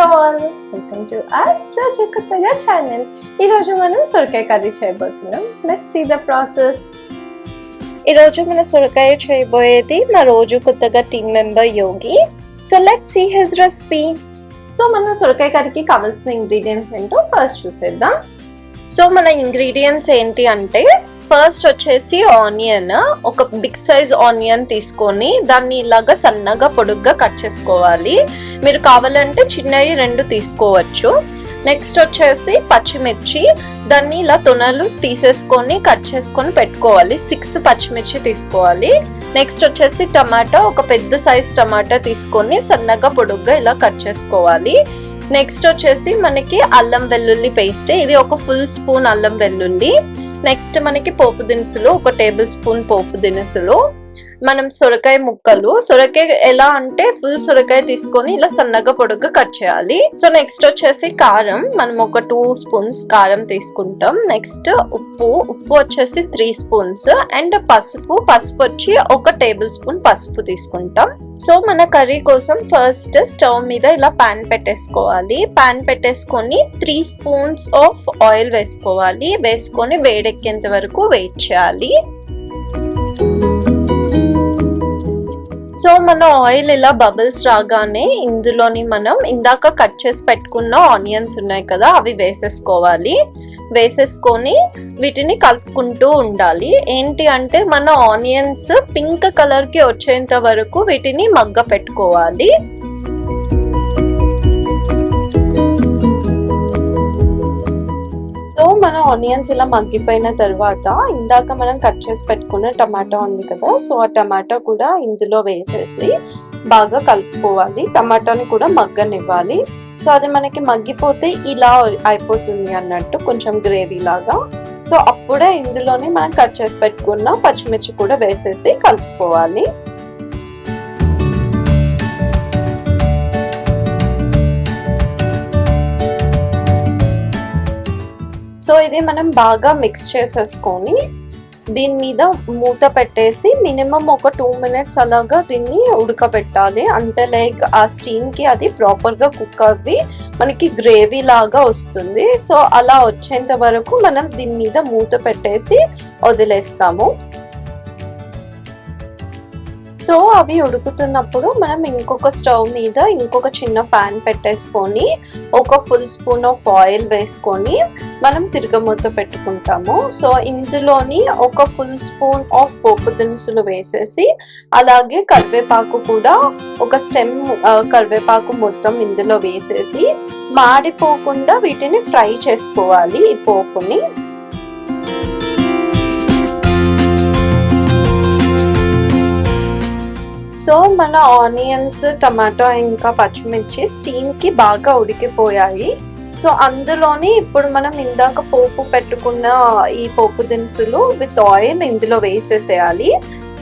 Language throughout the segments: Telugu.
ఆల్, వెల్కమ్ టు అవర్ రోజు కొత్తగా ఛానల్. ఈరోజు మనం సొరకాయ కర్రీ చేయబోతున్నాం. Let's see the process. ఈరోజు మన సొరకాయ చేయబోయేది మా రోజు కొత్తగా team member Yogi. So let's see his recipe. So మన సొరకాయ కర్రీకి కావాల్సిన ఇంగ్రీడియంట్స్ ఏంటో ఫస్ట్ చూసేద్దాం. సో మన ఇంగ్రీడియంట్స్ ఏంటి అంటే, ఫస్ట్ వచ్చేసి ఆనియన్, ఒక బిగ్ సైజ్ ఆనియన్ తీసుకొని దాన్ని ఇలాగా సన్నగా పొడుగ్గా కట్ చేసుకోవాలి. మీరు కావాలంటే చిన్నవి 2 తీసుకోవచ్చు. నెక్స్ట్ వచ్చేసి పచ్చిమిర్చి, దాన్ని ఇలా తొనలు తీసేసుకొని కట్ చేసుకొని పెట్టుకోవాలి. 6 పచ్చిమిర్చి తీసుకోవాలి. నెక్స్ట్ వచ్చేసి టమాటా, ఒక పెద్ద సైజ్ టమాటా తీసుకొని సన్నగా పొడుగ్గా ఇలా కట్ చేసుకోవాలి. నెక్స్ట్ వచ్చేసి మనకి అల్లం వెల్లుల్లి పేస్ట్, ఇది ఒక ఫుల్ స్పూన్ అల్లం వెల్లుల్లి. నెక్స్ట్ మనకి పోపు దినుసులు, ఒక టేబుల్ స్పూన్ పోపు దినుసులు. మనం సొరకాయ ముక్కలు, సొరకాయ ఎలా అంటే ఫుల్ సొరకాయ తీసుకొని ఇలా సన్నగా పొడుగ్గా కట్ చేయాలి. సో నెక్స్ట్ వచ్చేసి కారం, మనం ఒక 2 స్పూన్స్ కారం తీసుకుంటాం. నెక్స్ట్ ఉప్పు వచ్చేసి 3 స్పూన్స్. అండ్ పసుపు వచ్చి ఒక టేబుల్ స్పూన్ పసుపు తీసుకుంటాం. సో మన కర్రీ కోసం ఫస్ట్ స్టవ్ మీద ఇలా పాన్ పెట్టేసుకోవాలి. పాన్ పెట్టేసుకొని 3 స్పూన్స్ ఆఫ్ ఆయిల్ వేసుకోవాలి. వేసుకొని వేడెక్కేంత వరకు వెయిట్ చేయాలి. సో మన ఆయిల్ ఇలా బబుల్స్ రాగానే ఇందులోని మనం ఇందాక కట్ చేసి పెట్టుకున్న ఆనియన్స్ ఉన్నాయి కదా, అవి వేసేసుకోవాలి. వేసేసుకొని వీటిని కలుపుకుంటూ ఉండాలి. ఏంటి అంటే మన ఆనియన్స్ పింక్ కలర్ కి వచ్చేంత వరకు వీటిని మగ్గ పెట్టుకోవాలి. సో మన ఆనియన్స్ ఇలా మగ్గిపోయిన తర్వాత ఇందాక మనం కట్ చేసి పెట్టుకున్న టమాటా ఉంది కదా, సో ఆ టమాటా కూడా ఇందులో వేసేసి బాగా కలుపుకోవాలి. టమాటాని కూడా మగ్గనివ్వాలి. సో అది మనకి మగ్గిపోతే ఇలా అయిపోతుంది అన్నట్టు, కొంచెం గ్రేవీ లాగా. సో అప్పుడే ఇందులోనే మనం కట్ చేసి పెట్టుకున్న పచ్చిమిర్చి కూడా వేసేసి కలుపుకోవాలి. సో ఇది మనం బాగా మిక్స్ చేసేసుకొని దీని మీద మూత పెట్టేసి మినిమం ఒక 2 మినిట్స్ అలాగా దీన్ని ఉడకబెట్టాలి. అంటే లైక్ ఆ స్టీమ్ కి అది ప్రాపర్ గా కుక్ అవ్వి మనకి గ్రేవీ లాగా వస్తుంది. సో అలా వచ్చేంత వరకు మనం దీని మీద మూత పెట్టేసి వదిలేస్తాము. సో అవి ఉడుకుతున్నప్పుడు మనం ఇంకొక స్టవ్ మీద ఇంకొక చిన్న పాన్ పెట్టేసుకొని ఒక ఫుల్ స్పూన్ ఆఫ్ ఆయిల్ వేసుకొని మనం తిరగమూత పెట్టుకుంటాము. సో ఇందులోని ఒక ఫుల్ స్పూన్ ఆఫ్ పోపు దినుసులు వేసేసి, అలాగే కరివేపాకు కూడా ఒక స్టెమ్ కరివేపాకు మొత్తం ఇందులో వేసేసి మాడిపోకుండా వీటిని ఫ్రై చేసుకోవాలి ఈ పోపుని. సో మన ఆనియన్స్, టమాటో ఇంకా పచ్చిమిర్చి స్టీమ్ కి బాగా ఉడికిపోయాయి. సో అందులోని ఇప్పుడు మనం ఇందాక పోపు పెట్టుకున్న ఈ పోపు దినుసులు విత్ ఆయిల్ ఇందులో వేసేసేయాలి.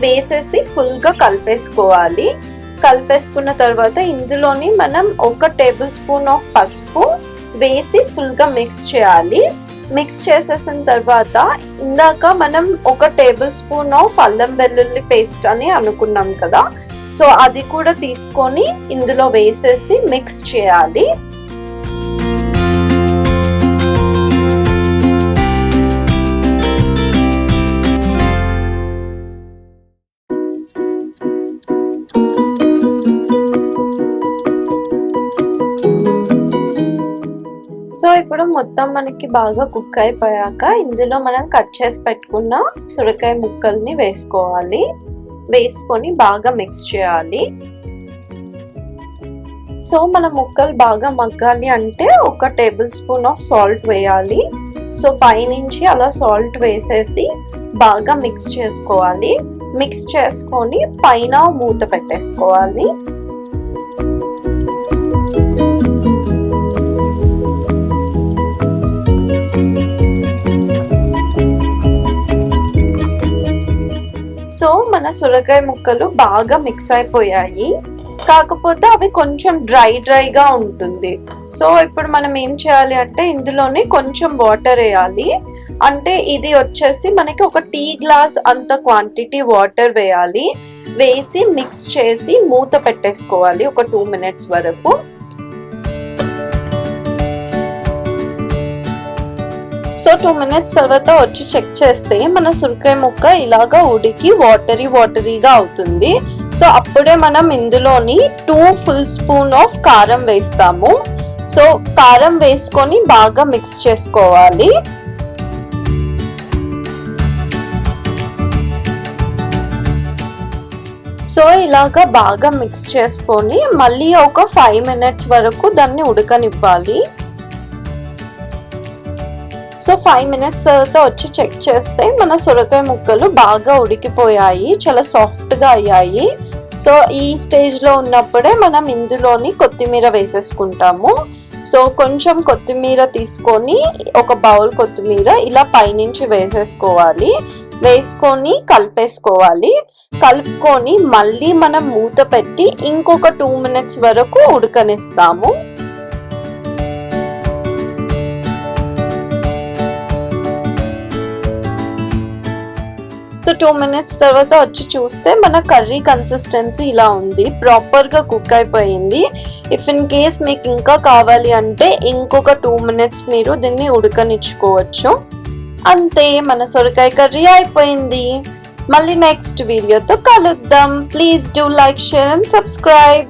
వేసేసి ఫుల్ గా కలిపేసుకోవాలి. కలిపేసుకున్న తర్వాత ఇందులోని మనం ఒక టేబుల్ స్పూన్ ఆఫ్ పసుపు వేసి ఫుల్ గా మిక్స్ చేయాలి. మిక్స్ చేసేసిన తర్వాత ఇందాక మనం ఒక టేబుల్ స్పూన్ ఆఫ్ అల్లం వెల్లుల్లి పేస్ట్ అని అనుకున్నాం కదా, సో అది కూడా తీసుకొని ఇందులో వేసేసి మిక్స్ చేయాలి. సో ఇప్పుడు మొత్తం మనకి బాగా కుక్ అయిపోయాక ఇందులో మనం కట్ చేసి పెట్టుకున్న సొరకాయ ముక్కల్ని వేసుకోవాలి. వేసుకొని బాగా మిక్స్ చేయాలి. సో మన ముక్కలు బాగా మగ్గాలి అంటే ఒక టేబుల్ స్పూన్ ఆఫ్ సాల్ట్ వేయాలి. సో పైనుంచి అలా సాల్ట్ వేసేసి బాగా మిక్స్ చేసుకోవాలి. మిక్స్ చేసుకొని పైన మూత పెట్టేసుకోవాలి. సో మన సొరకాయ ముక్కలు బాగా మిక్స్ అయిపోయాయి. కాకపోతే అవి కొంచెం డ్రైగా ఉంటుంది. సో ఇప్పుడు మనం ఏం చేయాలి అంటే ఇందులోనే కొంచెం వాటర్ వేయాలి. అంటే ఇది వచ్చేసి మనకి ఒక టీ గ్లాస్ అంత క్వాంటిటీ వాటర్ వేయాలి. వేసి మిక్స్ చేసి మూత పెట్టేసుకోవాలి ఒక 2 మినిట్స్ వరకు. సో 2 మినిట్స్ తర్వాత వచ్చి చెక్ చేస్తే మన సొరకాయ ముక్క ఇలాగా ఉడికి వాటరీగా అవుతుంది. సో అప్పుడే మనం ఇందులోని 2 ఫుల్ స్పూన్ ఆఫ్ కారం వేస్తాము. సో కారం వేసుకొని బాగా మిక్స్ చేసుకోవాలి. సో ఇలాగా బాగా మిక్స్ చేసుకొని మళ్ళీ ఒక 5 మినిట్స్ వరకు దాన్ని ఉడకనివ్వాలి. సో 5 మినిట్స్ తర్వాత వచ్చి చెక్ చేస్తే మన సొరకాయ ముక్కలు బాగా ఉడికిపోయాయి, చాలా సాఫ్ట్గా అయ్యాయి. సో ఈ స్టేజ్లో ఉన్నప్పుడే మనం ఇందులోని కొత్తిమీర వేసేసుకుంటాము. సో కొంచెం కొత్తిమీర తీసుకొని ఒక బౌల్ కొత్తిమీర ఇలా పైనుంచి వేసేసుకోవాలి. వేసుకొని కలుపుకొని మళ్ళీ మనం మూత పెట్టి ఇంకొక 2 మినిట్స్ వరకు ఉడకనిస్తాము. సో 2 మినిట్స్ తర్వాత వచ్చి చూస్తే మన కర్రీ కన్సిస్టెన్సీ ఇలా ఉంది, ప్రాపర్గా కుక్ అయిపోయింది. ఇఫ్ ఇన్ కేస్ మీకు ఇంకా కావాలి అంటే ఇంకొక 2 మినిట్స్ మీరు దీన్ని ఉడకనిచ్చుకోవచ్చు. అంతే, మన సొరకాయ కర్రీ అయిపోయింది. మళ్ళీ నెక్స్ట్ వీడియోతో కలుద్దాం. Please do like, share and subscribe.